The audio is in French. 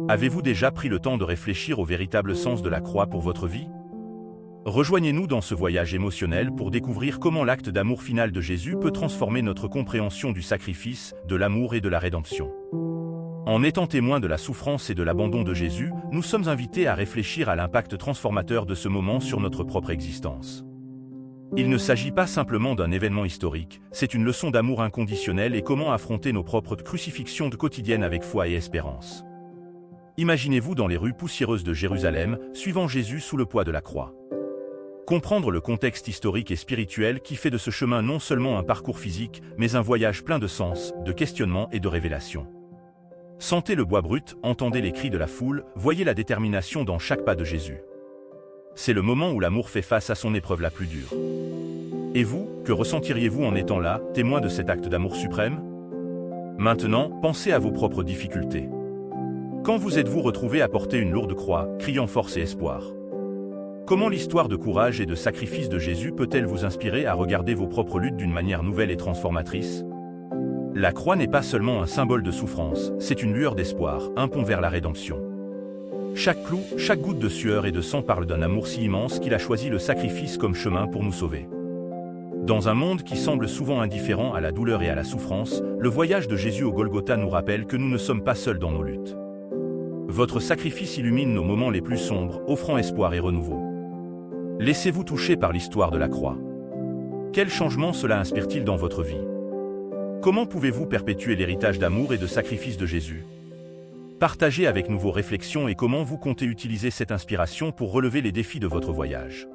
Avez-vous déjà pris le temps de réfléchir au véritable sens de la croix pour votre vie? Rejoignez-nous dans ce voyage émotionnel pour découvrir comment l'acte d'amour final de Jésus peut transformer notre compréhension du sacrifice, de l'amour et de la rédemption. En étant témoins de la souffrance et de l'abandon de Jésus, nous sommes invités à réfléchir à l'impact transformateur de ce moment sur notre propre existence. Il ne s'agit pas simplement d'un événement historique, c'est une leçon d'amour inconditionnel et comment affronter nos propres crucifixions quotidiennes avec foi et espérance. Imaginez-vous dans les rues poussiéreuses de Jérusalem, suivant Jésus sous le poids de la croix. Comprendre le contexte historique et spirituel qui fait de ce chemin non seulement un parcours physique, mais un voyage plein de sens, de questionnement et de révélation. Sentez le bois brut, entendez les cris de la foule, voyez la détermination dans chaque pas de Jésus. C'est le moment où l'amour fait face à son épreuve la plus dure. Et vous, que ressentiriez-vous en étant là, témoin de cet acte d'amour suprême? Maintenant, pensez à vos propres difficultés. Quand vous êtes-vous retrouvé à porter une lourde croix, criant force et espoir? Comment l'histoire de courage et de sacrifice de Jésus peut-elle vous inspirer à regarder vos propres luttes d'une manière nouvelle et transformatrice? La croix n'est pas seulement un symbole de souffrance, c'est une lueur d'espoir, un pont vers la rédemption. Chaque clou, chaque goutte de sueur et de sang parle d'un amour si immense qu'il a choisi le sacrifice comme chemin pour nous sauver. Dans un monde qui semble souvent indifférent à la douleur et à la souffrance, le voyage de Jésus au Golgotha nous rappelle que nous ne sommes pas seuls dans nos luttes. Votre sacrifice illumine nos moments les plus sombres, offrant espoir et renouveau. Laissez-vous toucher par l'histoire de la croix. Quel changement cela inspire-t-il dans votre vie? Comment pouvez-vous perpétuer l'héritage d'amour et de sacrifice de Jésus? Partagez avec nous vos réflexions et comment vous comptez utiliser cette inspiration pour relever les défis de votre voyage.